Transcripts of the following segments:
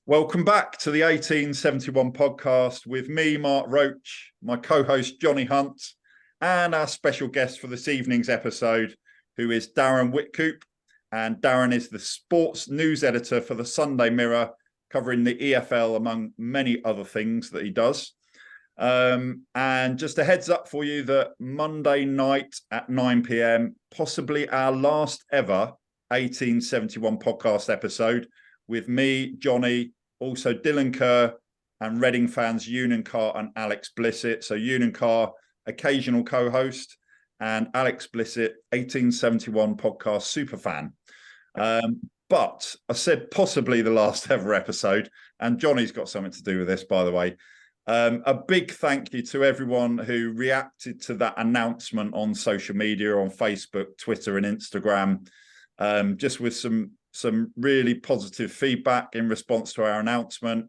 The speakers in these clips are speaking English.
Welcome back to the 1871 podcast with me, Mark Roach, my co-host Johnny Hunt, and our special guest for this evening's episode, who is Darren Witcoop. And Darren is the sports news editor for the Sunday Mirror, covering the EFL among many other things that he does. And just a heads up for you that Monday night at 9 p.m, possibly our last ever 1871 podcast episode, with me, Johnny, also Dylan Kerr, and Reading fans Ewan Carr and Alex Blissett. So Ewan Carr, occasional co-host, and Alex Blissett, 1871 podcast superfan. But I said possibly the last ever episode, and Johnny's got something to do with this, by the way. A big thank you to everyone who reacted to that announcement on social media, on Facebook, Twitter, and Instagram, just with some really positive feedback in response to our announcement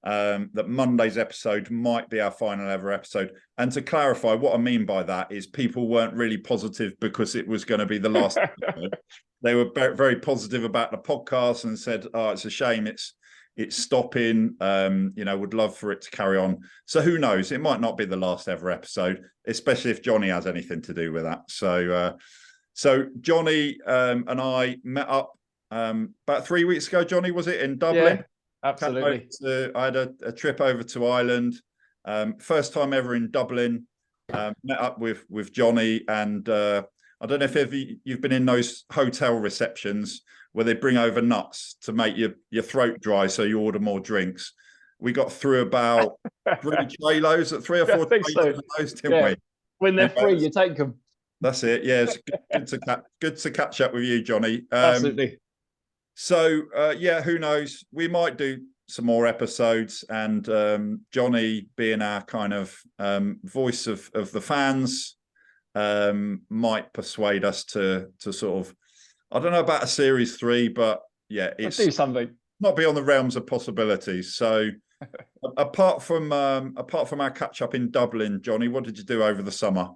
that Monday's episode might be our final ever episode. And to clarify, what I mean by that is people weren't really positive because it was going to be the last episode. They were very positive about the podcast and said, oh, it's a shame it's stopping, would love for it to carry on. So who knows, it might not be the last ever episode, especially if Johnny has anything to do with that. So Johnny and I met up about 3 weeks ago, Johnny, was it, in Dublin? Yeah, absolutely. I had a trip over to Ireland, first time ever in Dublin, met up with Johnny, and I don't know if you've been in those hotel receptions where they bring over nuts to make your throat dry so you order more drinks. We got through about 3 J-Los, 3 or 4 J-Los of those, didn't we? When they're free, you take them. That's it. Yeah, it's good to catch up with you, Johnny. Absolutely. So, who knows? We might do some more episodes, and Johnny, being our kind of voice of the fans, might persuade us to sort of, I don't know about a series 3, but yeah, Let's do something. Not beyond the realms of possibilities. So, apart from our catch up in Dublin, Johnny, what did you do over the summer?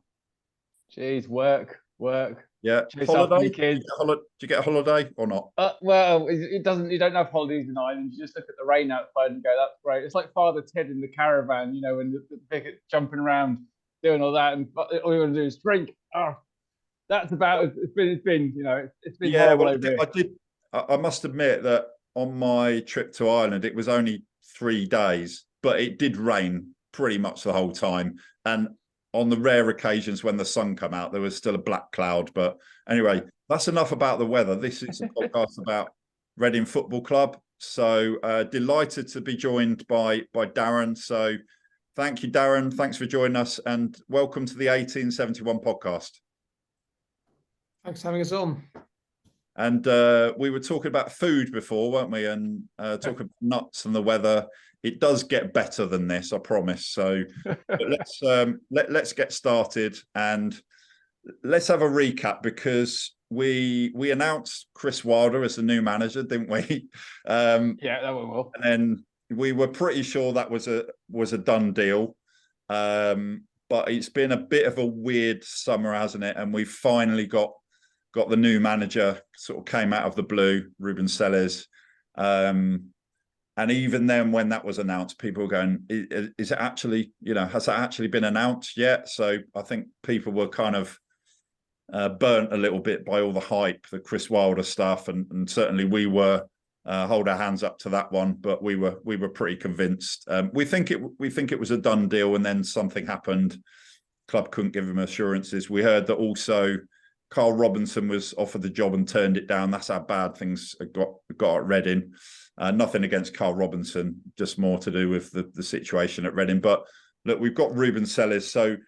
Jeez, work. Yeah, holiday. Did you get a holiday or not? Well, it doesn't. You don't have holidays in Ireland. You just look at the rain outside and go, "That's great." It's like Father Ted in the caravan, when the bigot jumping around, doing all that, and all you want to do is drink. Oh, that's about it. It's been horrible over here. I must admit that on my trip to Ireland, it was only 3 days, but it did rain pretty much the whole time, and on the rare occasions when the sun come out, there was still a black cloud. But anyway, that's enough about the weather. This is a podcast about Reading Football Club. So delighted to be joined by Darren. So thank you, Darren. Thanks for joining us, and welcome to the 1871 podcast. Thanks for having us on. And we were talking about food before, weren't we? And talking about nuts and the weather. It does get better than this, I promise. So let's get started, and let's have a recap, because we announced Chris Wilder as the new manager, didn't we? Yeah, that went well. And then we were pretty sure that was a done deal. But it's been a bit of a weird summer, hasn't it? And we finally got the new manager, sort of came out of the blue, Reuben. And even then, when that was announced, people were going, is it actually, has that actually been announced yet? So I think people were kind of burnt a little bit by all the hype, the Chris Wilder stuff. And certainly we were, hold our hands up to that one, but we were pretty convinced. We think it was a done deal, and then something happened. Club couldn't give him assurances. We heard that also Carl Robinson was offered the job and turned it down. That's how bad things got at Reading. Nothing against Carl Robinson, just more to do with the situation at Reading. But look, we've got Reuben Sellers. So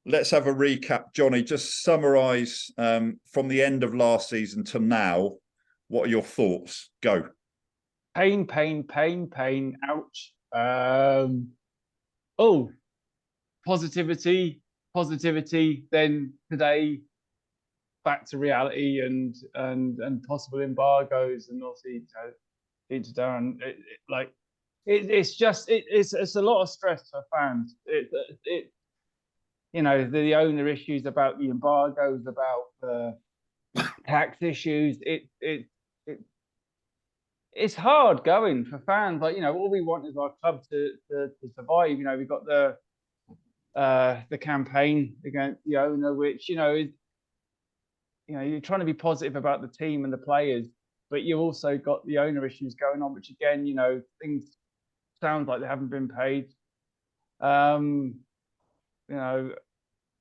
let's have a recap. Johnny, just summarise from the end of last season to now, what are your thoughts? Go. Pain. Ouch. Positivity. Then today, back to reality and possible embargoes, and obviously into Darren. It's a lot of stress for fans. The owner issues about the embargoes, about the tax issues. it's hard going for fans. Like, all we want is our club to survive. We've got the campaign against the owner, which is, you're trying to be positive about the team and the players, but you've also got the owner issues going on, which again, things sound like they haven't been paid. Darren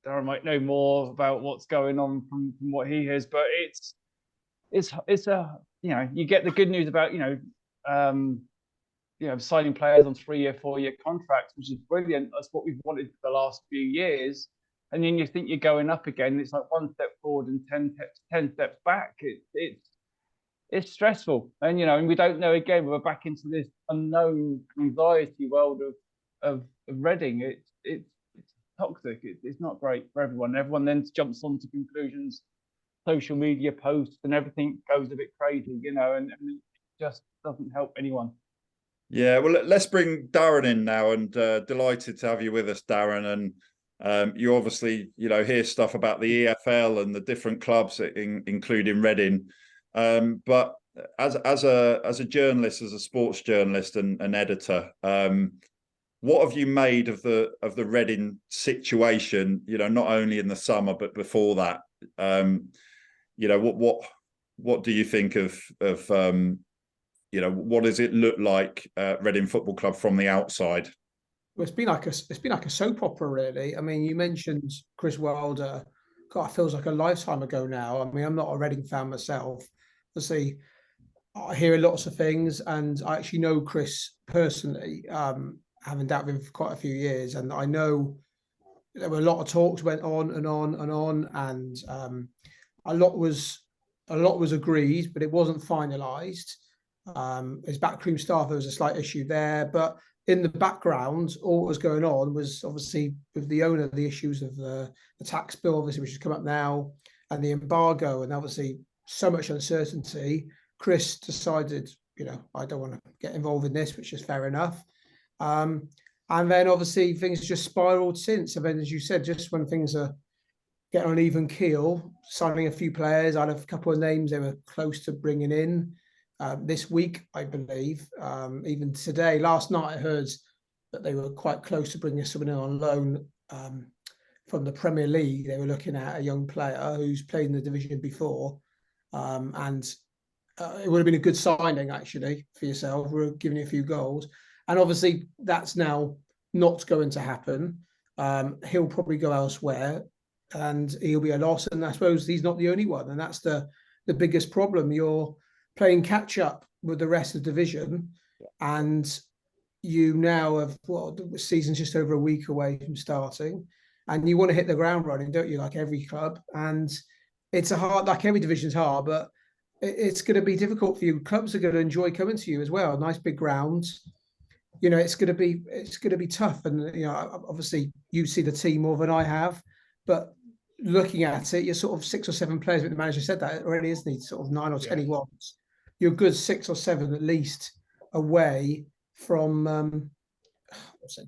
might know more about what's going on from what he hears, but it's a you get the good news about signing players on 3-year, 4-year contracts, which is brilliant. That's what we've wanted for the last few years. And then you think you're going up again. It's like one step forward and 10 steps back. It's stressful, and and we don't know. Again, we're back into this unknown anxiety world of Reading. It's toxic. It's not great for everyone. Everyone then jumps onto conclusions, social media posts, and everything goes a bit crazy, and it just doesn't help anyone. Yeah, well, let's bring Darren in now, and delighted to have you with us, Darren. And you obviously, hear stuff about the EFL and the different clubs, including Reading. But as a journalist, as a sports journalist and editor, what have you made of the Reading situation? Not only in the summer but before that. What do you think of what does it look like, Reading Football Club from the outside? Well, it's been like a soap opera, really. I mean, you mentioned Chris Wilder. God, it feels like a lifetime ago now. I mean, I'm not a Reading fan myself. Obviously, I hear lots of things, and I actually know Chris personally, having dealt with him for quite a few years, and I know there were a lot of talks went on and on and on, and a lot was agreed, but it wasn't finalised. His backroom staff, there was a slight issue there, but in the background, all that was going on was obviously with the owner, the issues of the tax bill, obviously, which has come up now, and the embargo, and obviously so much uncertainty. Chris decided, I don't want to get involved in this, which is fair enough. And then obviously things just spiraled since. And then, as you said, just when things are getting on an even keel, signing a few players, I had a couple of names they were close to bringing in. This week, I believe, even today, last night, I heard that they were quite close to bringing someone in on loan from the Premier League. They were looking at a young player who's played in the division before, and it would have been a good signing, actually, for yourself. We're giving you a few goals. And obviously, that's now not going to happen. He'll probably go elsewhere, and he'll be a loss. And I suppose he's not the only one, and that's the biggest problem. You're playing catch up with the rest of the division, and you now have the season's just over a week away from starting, and you want to hit the ground running, don't you? Like every club, and it's like every division's hard, but it's going to be difficult for you. Clubs are going to enjoy coming to you as well. Nice big grounds. It's going to be tough, and obviously you see the team more than I have, but looking at it, you're sort of 6 or 7 players. But the manager said that already, isn't he? Sort of 9 or 10 he wants. You're a good 6 or 7 at least away from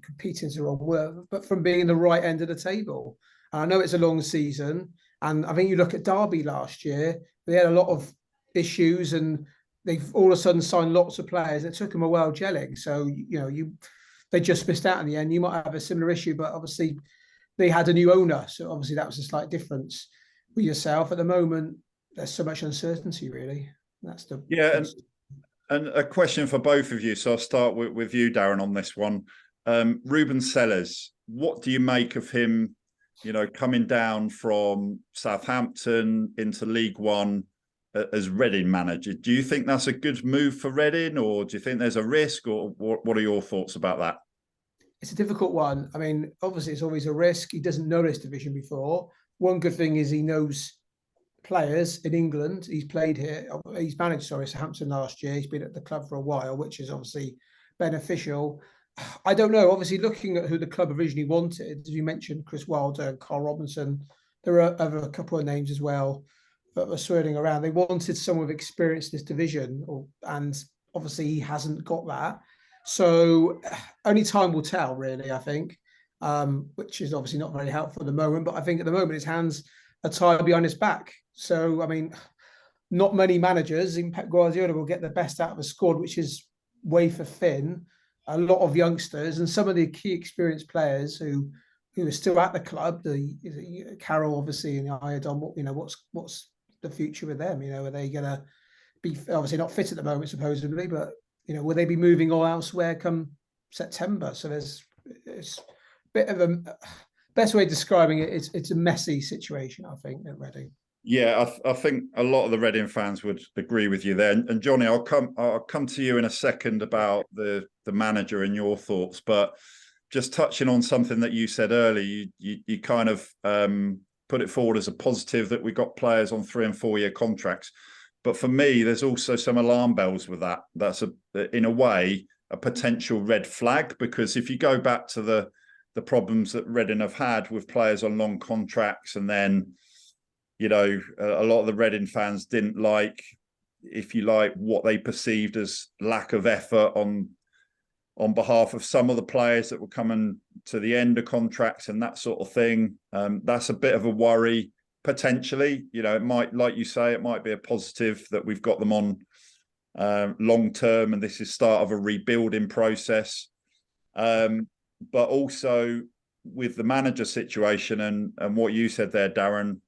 competing is the wrong word, but from being in the right end of the table. And I know it's a long season, and I think you look at Derby last year, they had a lot of issues, and they've all of a sudden signed lots of players. It took them a while gelling. So, they just missed out in the end. You might have a similar issue, but obviously they had a new owner. So obviously that was a slight difference with yourself. At the moment, there's so much uncertainty, really. That's the and a question for both of you. So I'll start with you, Darren, on this one. Reuben Sellers, what do you make of him, coming down from Southampton into League One as Reading manager? Do you think that's a good move for Reading, or do you think there's a risk, or what are your thoughts about that? It's a difficult one. I mean, obviously it's always a risk. He doesn't know this division before. One good thing is he knows players in England. He's played here. He's managed, Southampton last year. He's been at the club for a while, which is obviously beneficial. I don't know. Obviously, looking at who the club originally wanted, as you mentioned, Chris Wilder and Carl Robinson, there are a couple of names as well that were swirling around. They wanted someone with experience in this division, and obviously he hasn't got that. So only time will tell, really, I think, which is obviously not very helpful at the moment. But I think at the moment his hands are tied behind his back. So, I mean, not many managers in Pep Guardiola will get the best out of a squad, which is wafer thin, a lot of youngsters, and some of the key experienced players who are still at the club. The Carroll, obviously, and Iadon. You know, what's the future with them? You know, are they going to be obviously not fit at the moment, supposedly, but you know, will they be moving all elsewhere come September? So it's a bit of a best way of describing it. It's a messy situation, I think, at Reading. Yeah, I think a lot of the Reading fans would agree with you there. And Johnny, I'll come to you in a second about the manager and your thoughts, but just touching on something that you said earlier, you kind of put it forward as a positive that we got players on 3 and 4 year contracts. But for me, there's also some alarm bells with that. That's in a way a potential red flag, because if you go back to the problems that Reading have had with players on long contracts, and then, you know, a lot of the Reading fans didn't like, if you like, what they perceived as lack of effort on behalf of some of the players that were coming to the end of contracts and that sort of thing. That's a bit of a worry, potentially. You know, it might, like you say, it might be a positive that we've got them on long term, and this is start of a rebuilding process. But also with the manager situation and what you said there, Darren,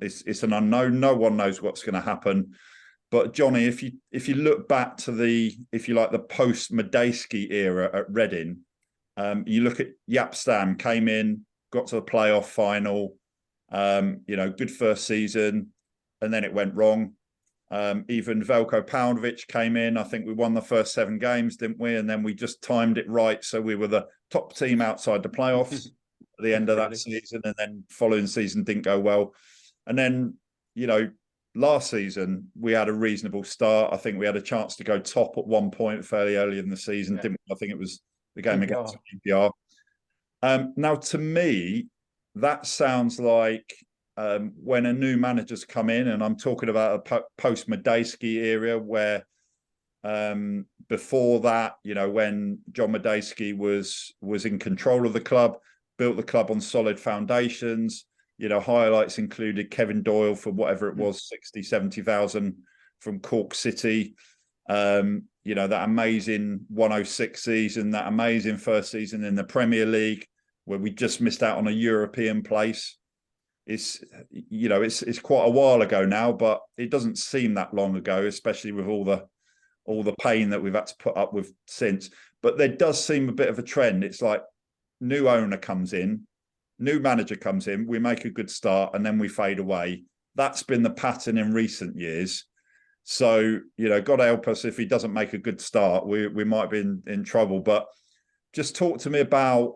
it's an unknown. No one knows what's going to happen. But Johnny, if you look back to the, if you like, the post Medeski era at Reading, you look at Jaap Stam, came in, got to the playoff final, you know, good first season, and then it went wrong. Even Veljko Paunovic came in. I think we won the first 7 games, didn't we? And then we just timed it right, so we were the top team outside the playoffs at the end of that season, and then following season didn't go well. And then, you know, last season we had a reasonable start. I think we had a chance to go top at one point fairly early in the season, didn't we? I think it was the game against QPR. Now, to me, that sounds like when a new manager's come in, and I'm talking about a post-Medeski era where before that, you know, when John Medeski was in control of the club, built the club on solid foundations. You know, highlights included Kevin Doyle for whatever it was, 60, 70,000 from Cork City. You know, that amazing 106 season, that amazing first season in the Premier League, where we just missed out on a European place. It's, you know, it's quite a while ago now, but it doesn't seem that long ago, especially with all the pain that we've had to put up with since. But there does seem a bit of a trend. It's like new owner comes in, new manager comes in, we make a good start, and then we fade away. That's been the pattern in recent years. So, you know, God help us if he doesn't make a good start, we might be in trouble. But just talk to me about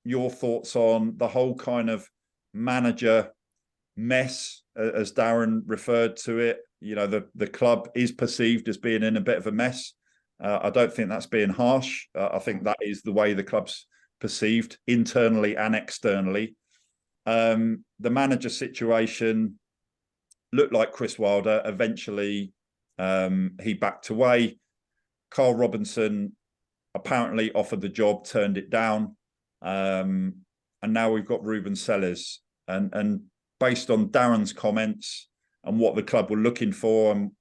your thoughts on the whole kind of manager mess, as Darren referred to it. You know, the club is perceived as being in a bit of a mess. I don't think that's being harsh. I think that is the way the club's perceived internally and externally. The manager situation looked like Chris Wilder. Eventually, he backed away. Carl Robinson apparently offered the job, turned it down. And now we've got Reuben Sellers. And based on Darren's comments and what the club were looking for, and,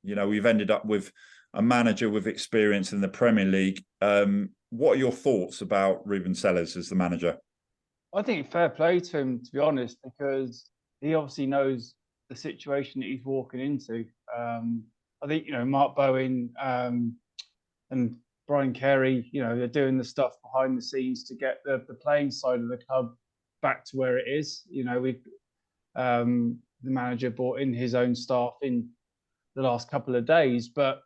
you know, we've ended up with a manager with experience in the Premier League. What are your thoughts about Reuben Sellers as the manager? I think fair play to him, to be honest, because he obviously knows the situation that he's walking into. I think, you know, Mark Bowen and Brian Carey, you know, they're doing the stuff behind the scenes to get the playing side of the club back to where it is. You know, we've the manager brought in his own staff in the last couple of days, but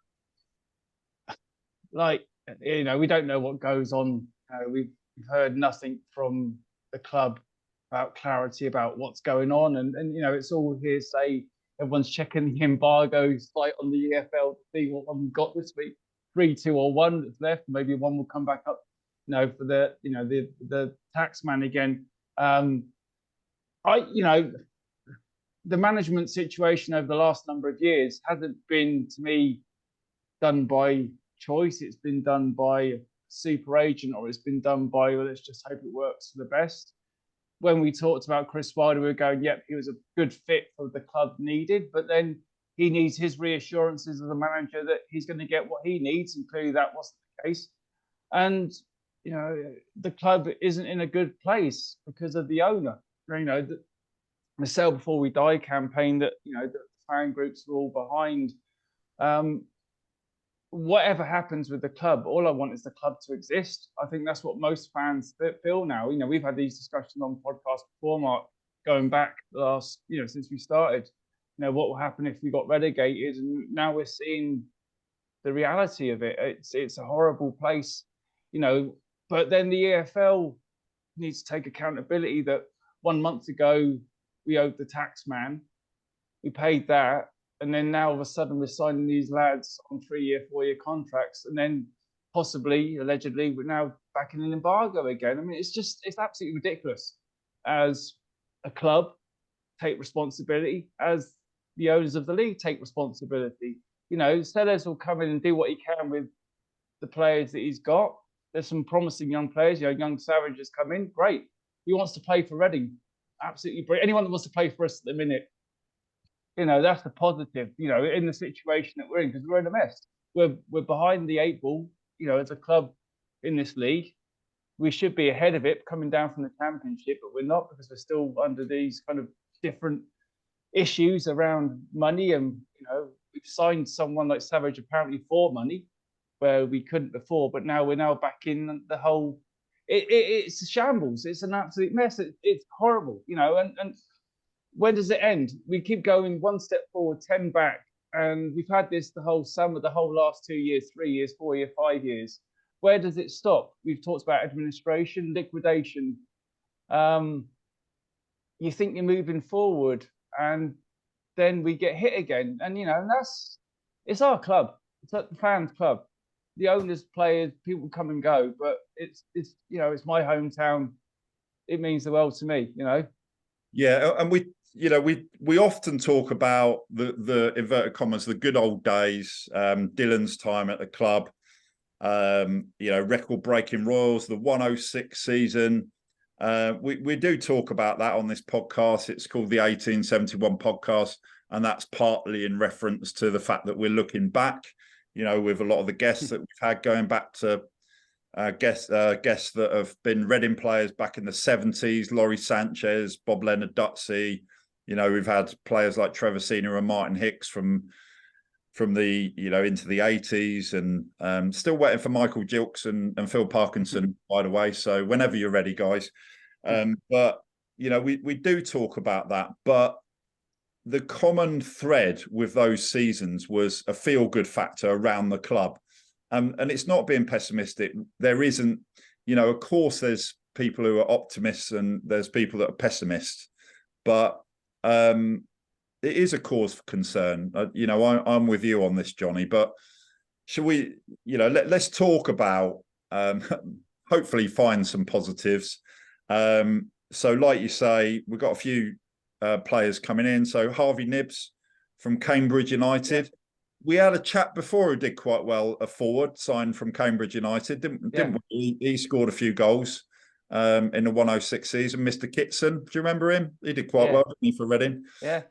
like, you know, we don't know what goes on. We've heard nothing from the club about clarity about what's going on, and you know, it's all hearsay. Everyone's checking the embargo site on the EFL to see what one we've got this week. 3, 2, or 1 that's left. Maybe one will come back up, you know, for the, you know, the tax man again. You know, the management situation over the last number of years hasn't been, to me, done by choice. It's been done by a super agent, or it's been done by, well, let's just hope it works for the best. When we talked about Chris Wilder, we were going, yep, he was a good fit for the club needed. But then he needs his reassurances as a manager that he's going to get what he needs, and clearly that wasn't the case. And the club isn't in a good place because of the owner. The Sell Before We Die campaign that the fan groups are all behind. Whatever happens with the club, all I want is the club to exist. I think that's what most fans feel now. We've had these discussions on podcasts before, Mark, going back last, since we started. What will happen if we got relegated? And now we're seeing the reality of it. It's a horrible place, But then the EFL needs to take accountability that 1 month ago we owed the tax man, we paid that. And then now all of a sudden we're signing these lads on 3-year, 4-year contracts, and then possibly, allegedly, we're now back in an embargo again. I mean, it's absolutely ridiculous. As a club, take responsibility. As the owners of the league, take responsibility. Sellers will come in and do what he can with the players that he's got. There's some promising young players. Young Savage has come in. Great. He wants to play for Reading. Absolutely brilliant. Anyone that wants to play for us at the minute, that's the positive, in the situation that we're in, because we're in a mess. We're behind the 8 ball, as a club in this league. We should be ahead of it coming down from the Championship, but we're not, because we're still under these kind of different issues around money. And, we've signed someone like Savage apparently for money, where we couldn't before, but now we're back in the whole, it's a shambles. It's an absolute mess. It's horrible, and when does it end? We keep going 1 step forward, 10 back. And we've had this the whole summer, the whole last 2 years, 3 years, 4 years, 5 years. Where does it stop? We've talked about administration, liquidation. You think you're moving forward, and then we get hit again. And, and it's our club. It's like the fans' club. The owners, players, people come and go. But it's my hometown. It means the world to me, Yeah, and we often talk about the inverted commas, the good old days, Dylan's time at the club, record-breaking Royals, the 106 season. We do talk about that on this podcast. It's called the 1871 podcast, and that's partly in reference to the fact that we're looking back, with a lot of the guests that we've had going back to guests that have been Reading players back in the 70s, Laurie Sanchez, Bob Leonard Dutsey. We've had players like Trevor Senior and Martin Hicks from the, into the 80s, and still waiting for Michael Gilks and Phil Parkinson, by the way. So whenever you're ready, guys. But, we do talk about that. But the common thread with those seasons was a feel-good factor around the club. And it's not being pessimistic. There isn't, of course, there's people who are optimists and there's people that are pessimists. But it is a cause for concern. I'm with you on this, Johnny. But should we, let's talk about, hopefully find some positives. So like you say, we've got a few players coming in. So Harvey Nibbs from Cambridge United. Yeah. We had a chap before who did quite well, a forward signed from Cambridge United, didn't we? He scored a few goals in the 106 season. Mr. Kitson, do you remember him? He did quite well, didn't he, for Reading? Yeah.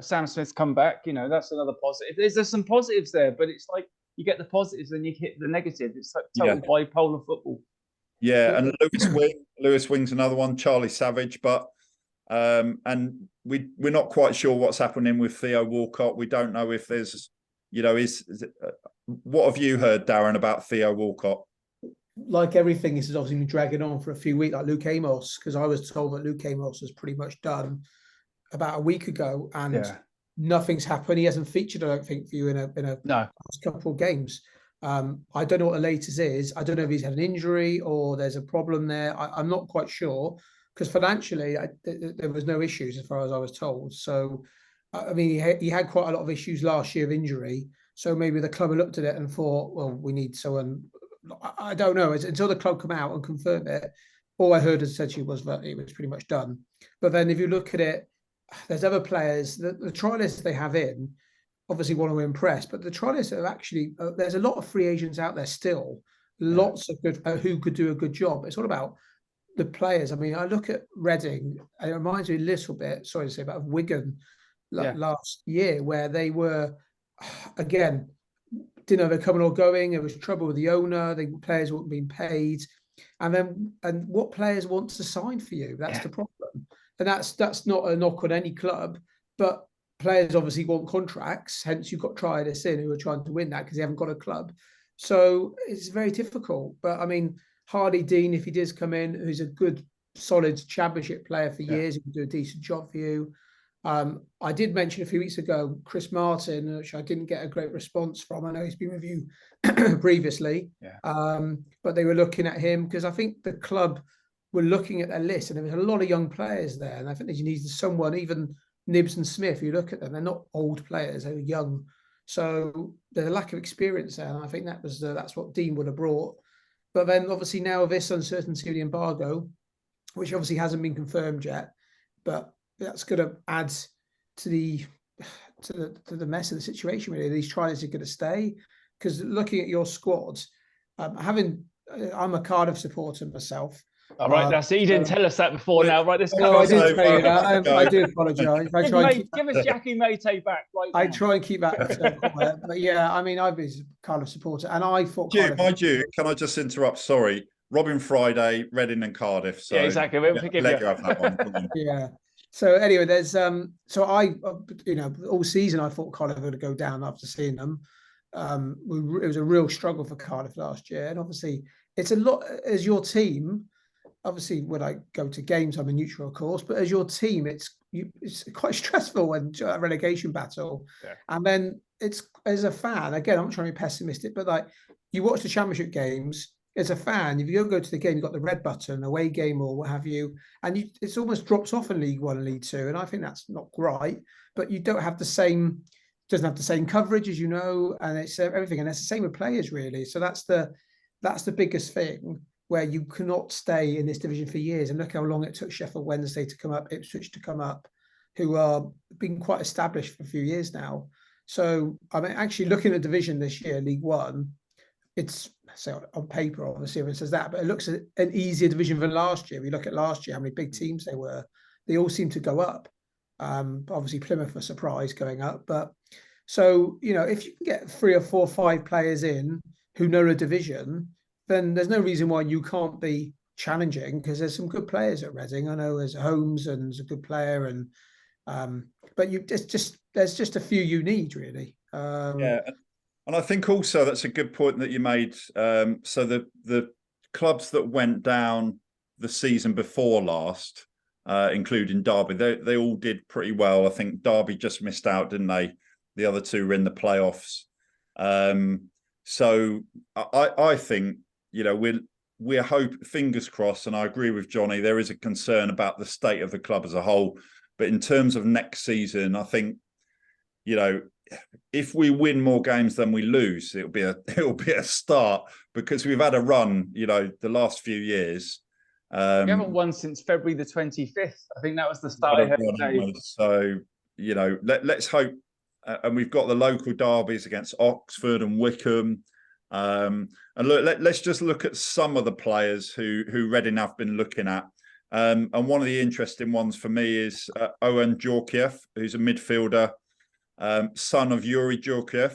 Sam Smith's come back. That's another positive. There's some positives there, but it's like you get the positives and you hit the negatives. It's like total bipolar football. Yeah, and Lewis Wing's another one. Charlie Savage, but and we're not quite sure what's happening with Theo Walcott. We don't know if there's. What have you heard, Darren, about Theo Walcott? Like everything, this has obviously been dragging on for a few weeks, like Luke Amos, because I was told that Luke Amos was pretty much done about a week ago, and nothing's happened. He hasn't featured, I don't think, for you in a last couple of games. I don't know what the latest is. I don't know if he's had an injury or there's a problem there. I'm not quite sure, because financially there was no issues as far as I was told. So. I mean, he had quite a lot of issues last year of injury. So maybe the club looked at it and thought, well, we need someone. I don't know. Until the club come out and confirm it, all I heard essentially was that it was pretty much done. But then if you look at it, there's other players. The trialists they have in obviously want to impress, but the trialists are actually, there's a lot of free agents out there still. Lots of good who could do a good job. It's all about the players. I mean, I look at Reading, and it reminds me a little bit, sorry to say, about Wigan. last year, where they were, again, didn't know they're coming or going. There was trouble with the owner. The players weren't being paid. And what players want to sign for you? That's the problem. And that's not a knock on any club, but players obviously want contracts. Hence, you've got Triadists in who are trying to win that because they haven't got a club. So it's very difficult. But I mean, Hardy Dean, if he does come in, who's a good, solid championship player for years, he can do a decent job for you. I did mention a few weeks ago Chris Martin, which I didn't get a great response from. I know he's been with you previously, but they were looking at him because I think the club were looking at their list and there was a lot of young players there, and I think they needed someone, even Nibbs and Smith. You look at them; they're not old players; they're young. So there's a lack of experience there, and I think that's what Dean would have brought. But then, obviously, now with this uncertainty of the embargo, which obviously hasn't been confirmed yet, but that's going to add to the mess of the situation. Really, these trials are going to stay because looking at your squad, I'm a Cardiff supporter myself. All right, that's it. You didn't tell us that before. Now, right? This. No, I didn't tell you that. I do apologise. Give us Jackie Mayte back. Right. I try and keep that quiet. But yeah, I mean, I've been a Cardiff supporter, and I thought. Mind you, can I just interrupt? Sorry, Robin Friday, Reading and Cardiff. So yeah, exactly. We'll forgive you. Have that one. Yeah. So anyway, there's so I all season I thought Cardiff were going to go down after seeing them. It was a real struggle for Cardiff last year, and obviously it's a lot as your team. Obviously, when I go to games, I'm a neutral, of course, but as your team, it's quite stressful when a relegation battle, and then it's as a fan. Again, I'm not trying to be pessimistic, but like you watch the championship games. As a fan, if you go to the game, you've got the red button, away game or what have you, and it's almost drops off in League One and League Two, and I think that's not right. But you don't have doesn't have the same coverage, as you know, and it's everything, and it's the same with players really. So that's the biggest thing where you cannot stay in this division for years. And look how long it took Sheffield Wednesday to come up, Ipswich to come up, who are being quite established for a few years now. So I mean, actually looking at the division this year, League One. It's on paper, obviously, everyone says that, but it looks an easier division than last year. We look at last year, how many big teams they were. They all seem to go up. Obviously, Plymouth a surprise going up. But so, if you can get 3 or 4 or 5 players in who know the division, then there's no reason why you can't be challenging because there's some good players at Reading. I know there's Holmes and there's a good player, and but there's just a few you need really. And I think also that's a good point that you made. So the clubs that went down the season before last, including Derby, they all did pretty well. I think Derby just missed out, didn't they? The other two were in the playoffs. So I think we're hoping, fingers crossed, and I agree with Johnny. There is a concern about the state of the club as a whole, but in terms of next season, I think if we win more games than we lose, it'll be a start because we've had a run, the last few years. We haven't won since February the 25th. I think that was the start of it. So, let's hope. And we've got the local derbies against Oxford and Wickham. And look, let's just look at some of the players who Reading have been looking at. And one of the interesting ones for me is Owen Djorkaeff, who's a midfielder. Son of Yuri Djorkaeff.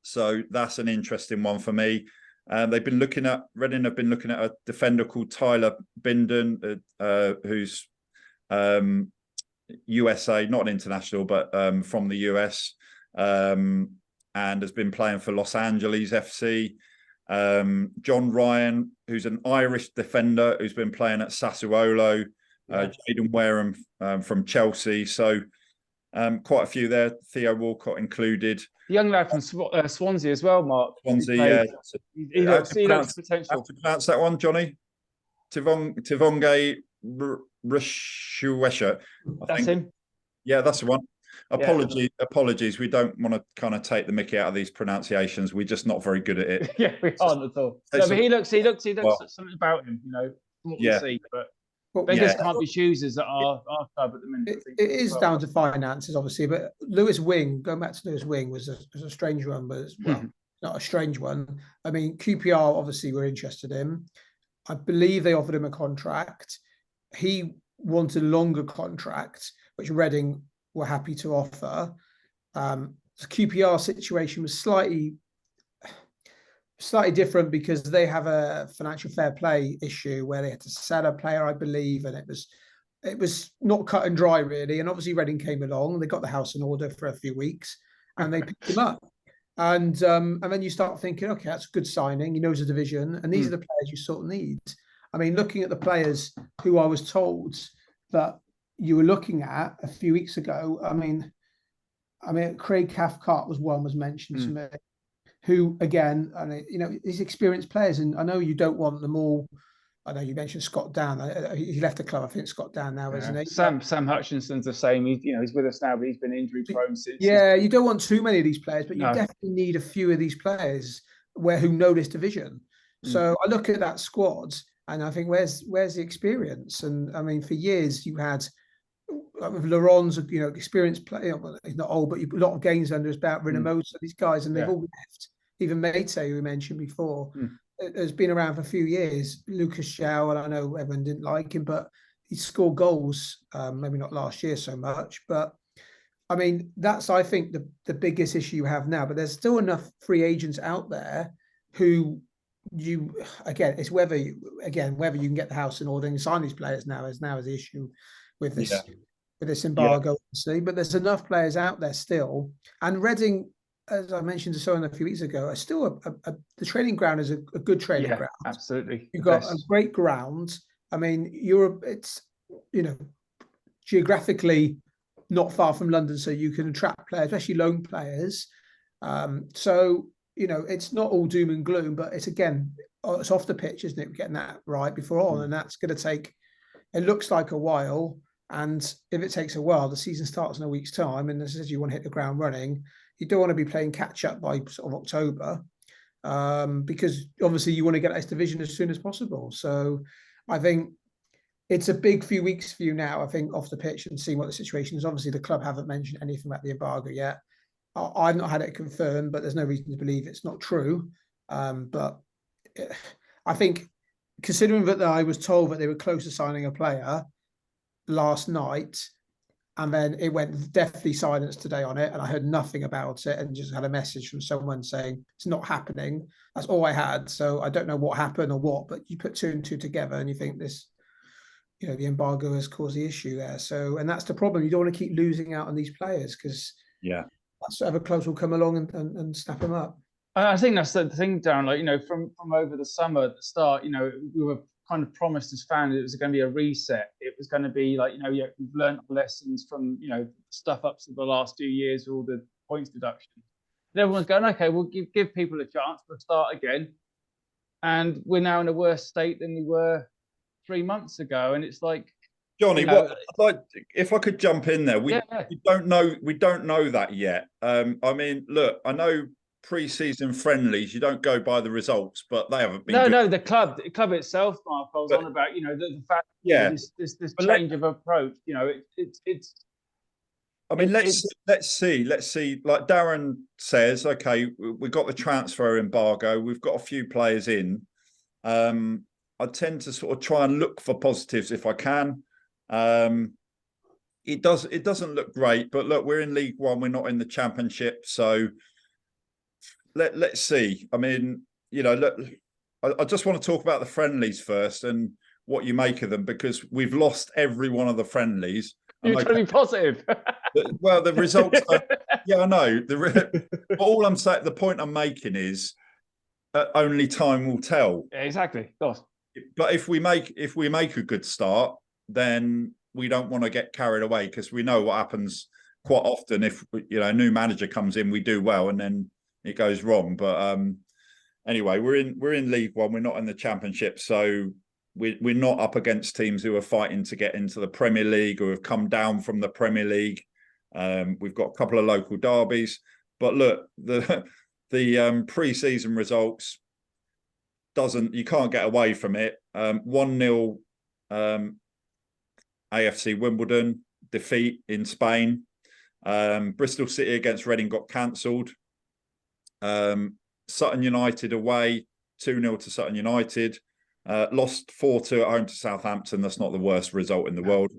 So that's an interesting one for me. Reading have been looking at a defender called Tyler Binden, who's USA, not an international, but from the US, and has been playing for Los Angeles FC. John Ryan, who's an Irish defender, who's been playing at Sassuolo. Jaden Wareham from Chelsea. So quite a few there, Theo Walcott included. The young lad from Swansea as well, Mark. Swansea, yeah. He looks potential. How to pronounce that one, Johnny? Tivonge Rishuesha. That's him. Yeah, that's the one. Apologies. We don't want to kind of take the mickey out of these pronunciations. We're just not very good at it. Yeah, we aren't at all. No, but he looks something about him, from what we see. But beggars can't be choosers at our club at the minute. It is down to finances, obviously. But Lewis Wing, going back to Lewis Wing, was a strange one, but not a strange one. I mean, QPR obviously were interested in. I believe they offered him a contract. He wanted a longer contract, which Reading were happy to offer. The QPR situation was slightly different because they have a financial fair play issue where they had to sell a player, I believe, and it was not cut and dry really. And obviously Reading came along, they got the house in order for a few weeks, and they picked him up. And then you start thinking, okay, that's a good signing. He knows the division, and these are the players you sort of need. I mean, looking at the players who I was told that you were looking at a few weeks ago, I mean, Craig Cathcart was mentioned to me, who again, and these experienced players, and I know you don't want them all. I know you mentioned Scott Down. He left the club. I think Scott Down now, isn't he? Sam Hutchinson's the same. He's with us now, but he's been injury prone since. Yeah, you don't want too many of these players, but you definitely need a few of these players who know this division. So I look at that squad and I think, where's the experience? And I mean, for years you had Laurent's, experienced player. Well, he's not old, but a lot of games under his belt. Rinamosa, these guys, and they've all left. Even Mate, who we mentioned before, has been around for a few years. Lucas Shaw, and I know everyone didn't like him, but he scored goals. Maybe not last year so much, but I mean, that's, I think, the biggest issue you have now. But there's still enough free agents out there who it's whether you can get the house in order and sign these players now is the issue with this embargo, obviously. But there's enough players out there still, and Reading, as I mentioned to someone a few weeks ago, are still the training ground is a good training ground. Absolutely, you've got a great ground. I mean, it's geographically not far from London, so you can attract players, especially loan players. So it's not all doom and gloom, but it's off the pitch, isn't it? Getting that right before on, and that's going to take. It looks like a while, and if it takes a while, the season starts in a week's time, and as you want to hit the ground running, you don't want to be playing catch up by sort of October, because obviously you want to get this division as soon as possible. So I think it's a big few weeks for you now, I think, off the pitch and seeing what the situation is. Obviously, the club haven't mentioned anything about the embargo yet. I've not had it confirmed, but there's no reason to believe it's not true. But I think, considering that I was told that they were close to signing a player last night, and then it went deathly silence today on it, and I heard nothing about it, and just had a message from someone saying it's not happening. That's all I had. So I don't know what happened or what, but you put two and two together and you think this, the embargo has caused the issue there. So, and that's the problem. You don't want to keep losing out on these players, because that's ever close will come along and snap them up. I think that's the thing, Darren. From over the summer at the start, we were kind of promised as fans it was going to be a reset. It was going to be we've learned lessons from stuff up to the last 2 years, all the points deduction. And everyone's going, okay, we'll give people a chance, we'll start again. And we're now in a worse state than we were 3 months ago. And it's like, Johnny, if I could jump in there, we don't know that yet. I mean, look, I know pre-season friendlies, you don't go by the results, but they haven't been. No, the club itself, Mark, I was on about, the fact, this change of approach. It's. I mean, let's see. Like Darren says, okay, we've got the transfer embargo. We've got a few players in. I tend to sort of try and look for positives if I can. It doesn't look great, but look, we're in League One. We're not in the Championship, so let's see. I mean, look, I just want to talk about the friendlies first and what you make of them, because we've lost every one of the friendlies. You're trying to be positive. Well, the results. I know. But all I'm saying, the point I'm making is, only time will tell. Yeah, exactly. Of course. But if we make a good start, then we don't want to get carried away, because we know what happens quite often. If a new manager comes in, we do well, and then it goes wrong. But anyway, we're in League One. We're not in the Championship, so we're not up against teams who are fighting to get into the Premier League or have come down from the Premier League. We've got a couple of local derbies, but look, the pre-season results you can't get away from it. 1-0 AFC Wimbledon defeat in Spain. Bristol City against Reading got cancelled. Sutton United away, 2-0 to Sutton United. Lost 4-2 at home to Southampton. That's not the worst result in the world.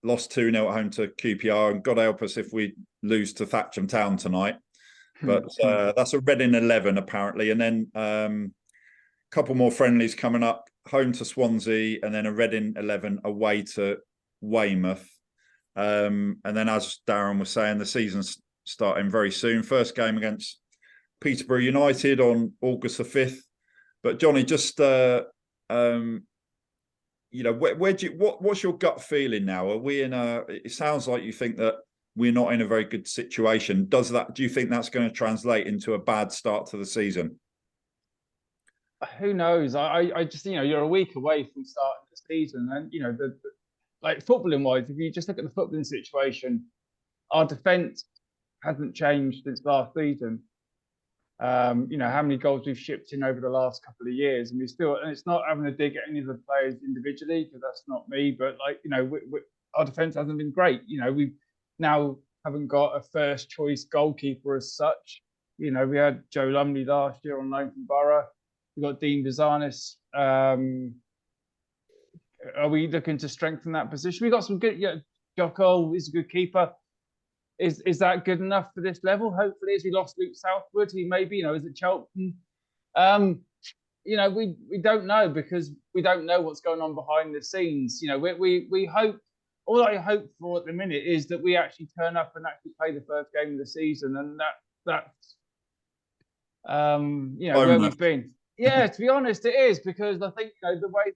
lost 2-0 at home to QPR, and God help us if we lose to Thatcham Town tonight. But that's a Reading 11 apparently, and then a couple more friendlies coming up: home to Swansea, and then a Reading 11 away to Weymouth. And then, as Darren was saying, the season's starting very soon. First game against Peterborough United on August the 5th. But Johnny, just what's your gut feeling now? Are we in a? It sounds like you think that we're not in a very good situation. Do you think that's going to translate into a bad start to the season? Who knows? I just, you're a week away from starting the season, and like footballing wise, if you just look at the footballing situation, our defence hasn't changed since last season. How many goals we've shipped in over the last couple of years, and it's not having a dig at any of the players individually, because that's not me, but our defence hasn't been great. We now haven't got a first choice goalkeeper as such. We had Joe Lumley last year on loan from Borough. We've got Dean Bizanis. Are we looking to strengthen that position? We got some good. Jocko is a good keeper. Is that good enough for this level? Hopefully, as we lost Luke Southwood, he maybe, is it Cheltenham? We don't know, because we don't know what's going on behind the scenes. We hope. All I hope for at the minute is that we actually turn up and actually play the first game of the season, and that's where we've been. Yeah, to be honest, it is, because I think the way that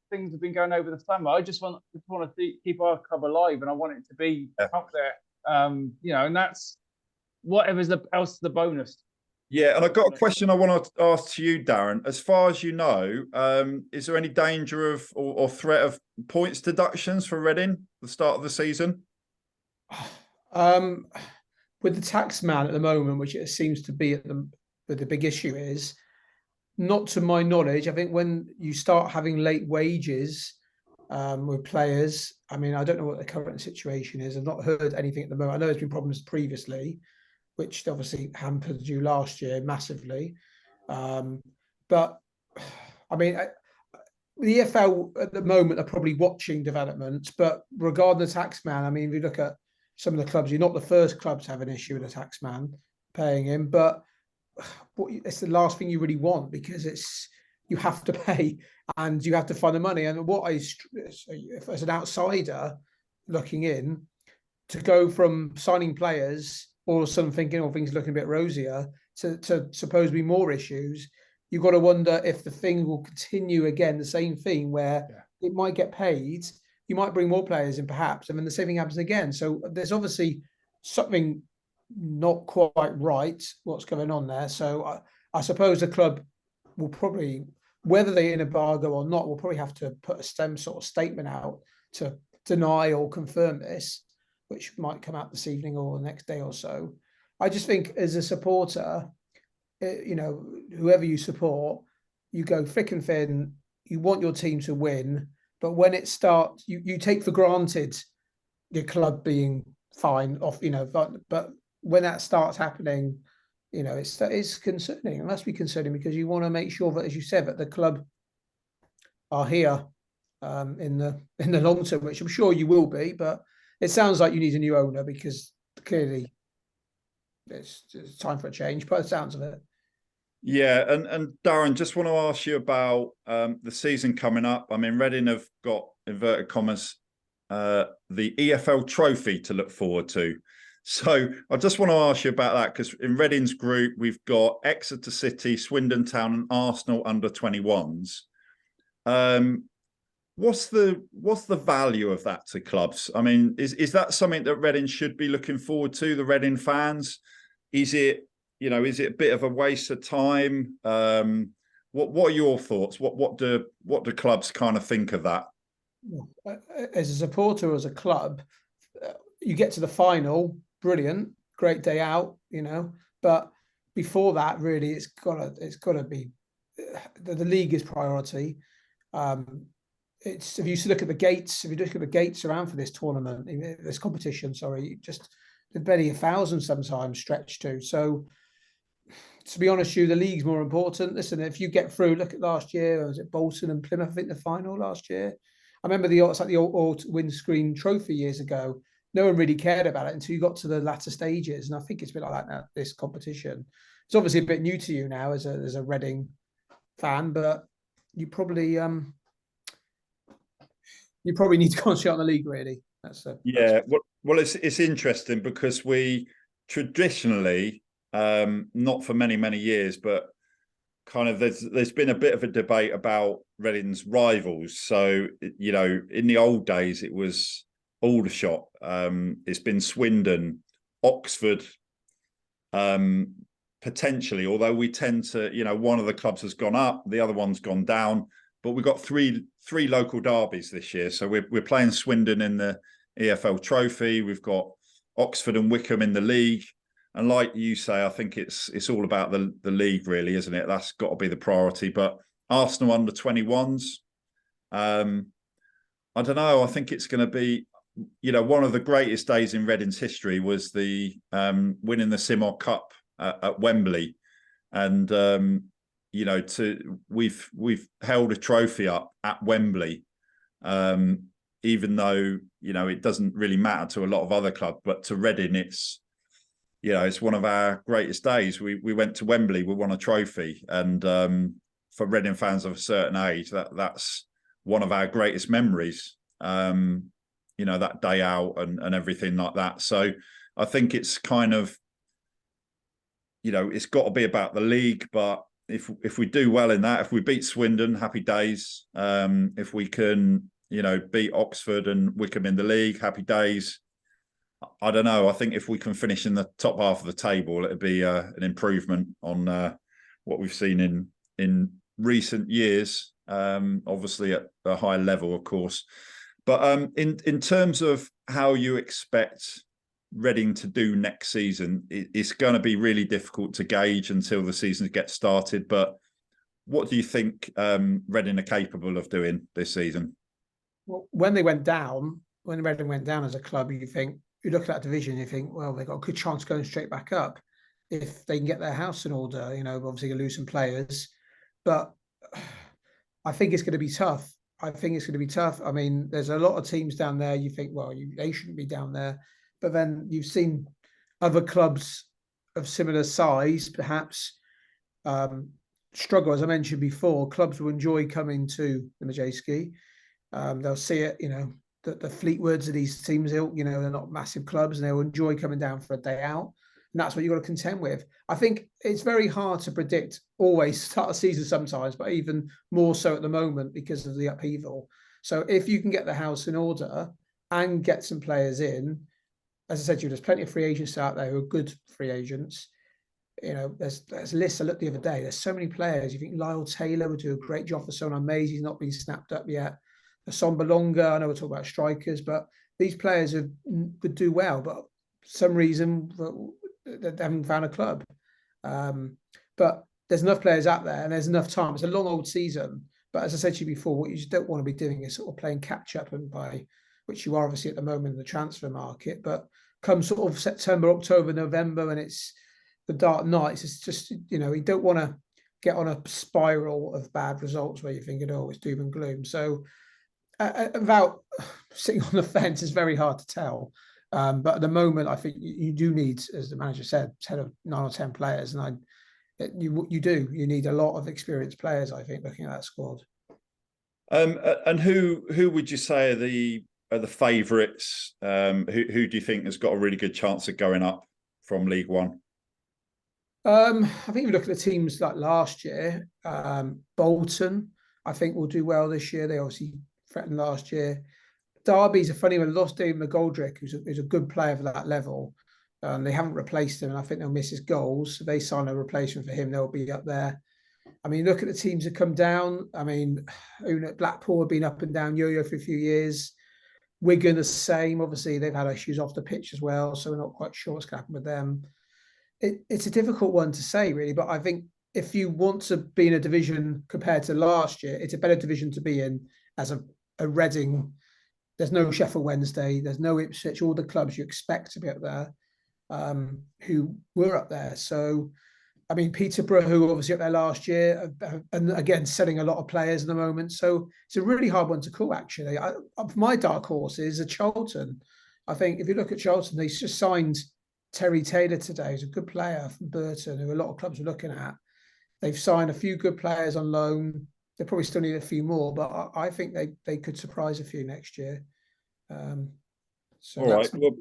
things have been going over the summer, I just want to keep our club alive, and I want it to be up there. And that's whatever's else the bonus. Yeah, and I've got a question I want to ask to you, Darren. As far as you know, is there any danger of or threat of points deductions for Reading at the start of the season? With the tax man at the moment, which it seems to be but the big issue is, not to my knowledge. I think when you start having late wages with players, I mean, I don't know what the current situation is. I've not heard anything at the moment. I know there's been problems previously, which obviously hampered you last year massively. But I mean, the EFL at the moment are probably watching developments, but regarding the taxman, I mean, if you look at some of the clubs, you're not the first club to have an issue with a taxman paying him, but it's the last thing you really want, because you have to pay and you have to find the money. And if as an outsider looking in, to go from signing players all of a sudden thinking, things looking a bit rosier, to supposedly more issues, you've got to wonder if the thing will continue again, the same thing where it might get paid, you might bring more players in perhaps, and then the same thing happens again. So there's obviously something not quite right, what's going on there. So I suppose the club will probably, whether they're in embargo or not, will probably have to put a sort of statement out to deny or confirm this, which might come out this evening or the next day or so. I just think as a supporter, whoever you support, you go thick and thin, you want your team to win, but when it starts, you take for granted your club being fine off, but when that starts happening, it's concerning. It must be concerning, because you want to make sure that, as you said, that the club are here in the long term, which I'm sure you will be. But it sounds like you need a new owner, because clearly it's time for a change, by the sounds of it. Yeah, and Darren, just want to ask you about the season coming up. I mean, Reading have got, inverted commas, the EFL trophy to look forward to. So I just want to ask you about that, because in Reading's group, we've got Exeter City, Swindon Town and Arsenal under-21s. What's the value of that to clubs? I mean, is that something that Reading should be looking forward to, the Reading fans? Is it a bit of a waste of time? What are your thoughts? What do clubs kind of think of that? As a supporter, as a club, you get to the final, brilliant, great day out, but before that, really, it's gotta be the league is priority. If you look at the gates around for this tournament, this competition, just barely 1,000 sometimes stretched to. So to be honest with you, the league's more important. Listen, if you get through, look at last year, was it Bolton and Plymouth, I think, the final last year? I remember it's like the old windscreen trophy years ago. No one really cared about it until you got to the latter stages, and I think it's been like that now. This competition, it's obviously a bit new to you now as a Reading fan, but you probably need to concentrate on the league. Really, well, it's interesting because we traditionally, not for many years, but kind of there's been a bit of a debate about Reading's rivals. So, you know, in the old days it was Aldershot, it's been Swindon, Oxford, potentially, although we tend to, you know, one of the clubs has gone up, the other one's gone down, but we've got three local derbies this year. So we're playing Swindon in the EFL Trophy, we've got Oxford and Wickham in the league. And like you say, I think it's all about the league, really, isn't it? That's got to be the priority. But Arsenal under 21s, I don't know. I think it's going to be, you know, one of the greatest days in Reading's history was the winning the Simod Cup at Wembley, and you know, we've held a trophy up at Wembley, even though, you know, it doesn't really matter to a lot of other clubs, but to Reading, it's, you know, it's one of our greatest days. We went to Wembley, we won a trophy, and for Reading fans of a certain age, that's one of our greatest memories. You know, that day out and everything like that. So I think it's kind of, you know, it's got to be about the league. But if we do well in that, if we beat Swindon, happy days. If we can, you know, beat Oxford and Wickham in the league, happy days. I don't know. I think if we can finish in the top half of the table, it'd be an improvement on what we've seen in recent years. Obviously at a high level, of course. But in terms of how you expect Reading to do next season, it's going to be really difficult to gauge until the season gets started. But what do you think Reading are capable of doing this season? Well, when Reading went down as a club, you look at that division, you think, well, they've got a good chance of going straight back up if they can get their house in order. You know, obviously you lose some players, but I think it's going to be tough. I mean, there's a lot of teams down there. You think, well, they shouldn't be down there. But then you've seen other clubs of similar size, perhaps, struggle. As I mentioned before, clubs will enjoy coming to the Madejski. They'll see it, you know, the Fleetwoods of these teams, you know, they're not massive clubs, and they'll enjoy coming down for a day out. And that's what you've got to contend with. I think it's very hard to predict always start a season sometimes, but even more so at the moment because of the upheaval. So if you can get the house in order and get some players in, as I said to you, there's plenty of free agents out there who are good free agents. You know, there's lists I looked the other day. There's so many players. You think Lyle Taylor would do a great job for someone amazing. He's not been snapped up yet. Son Balonga, I know we're talking about strikers, but these players could do well, but for some reason they haven't found a club. But there's enough players out there and there's enough time. It's a long old season. But as I said to you before, what you just don't want to be doing is sort of playing catch up, and which you are obviously at the moment in the transfer market. But come sort of September, October, November, and it's the dark nights, it's just, you know, you don't want to get on a spiral of bad results where you're thinking, oh, it's doom and gloom. So about sitting on the fence is very hard to tell. But at the moment, I think you do need, as the manager said, 10 or 9 or 10 players. And you need a lot of experienced players, I think, looking at that squad. And who would you say are the favourites? Who do you think has got a really good chance of going up from League One? I think if you look at the teams like last year, Bolton, I think will do well this year. They obviously threatened last year. Derby's a funny one. Lost David McGoldrick, who's a good player for that level. They haven't replaced him, and I think they'll miss his goals. So they sign a replacement for him. They'll be up there. I mean, look at the teams that come down. I mean, Blackpool have been up and down yo-yo for a few years. Wigan the same. Obviously, they've had issues off the pitch as well, so we're not quite sure what's going to happen with them. It's a difficult one to say, really, but I think if you want to be in a division compared to last year, it's a better division to be in as a Reading. There's no Sheffield Wednesday, there's no Ipswich, all the clubs you expect to be up there, who were up there. So I mean, Peterborough, who were obviously up there last year, and again, selling a lot of players in the moment. So it's a really hard one to call, actually. My dark horse is a Charlton. I think if you look at Charlton, they just signed Terry Taylor today. He's a good player from Burton, who a lot of clubs are looking at. They've signed a few good players on loan. They probably still need a few more, but I think they could surprise a few next year. So all right. Well,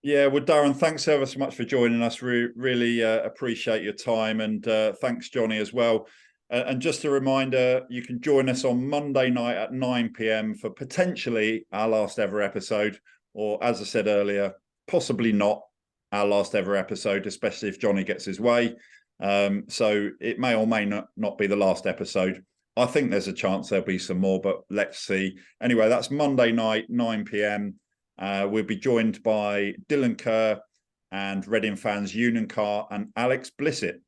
yeah, well, Darren, thanks ever so much for joining us. Really appreciate your time, and thanks, Johnny, as well. And just a reminder, you can join us on Monday night at 9 p.m. for potentially our last ever episode, or as I said earlier, possibly not our last ever episode, especially if Johnny gets his way. So it may or may not be the last episode. I think there's a chance there'll be some more, but let's see. Anyway, that's Monday night, 9 p.m. We'll be joined by Dylan Kerr and Reading fans Union Carr and Alex Blissett.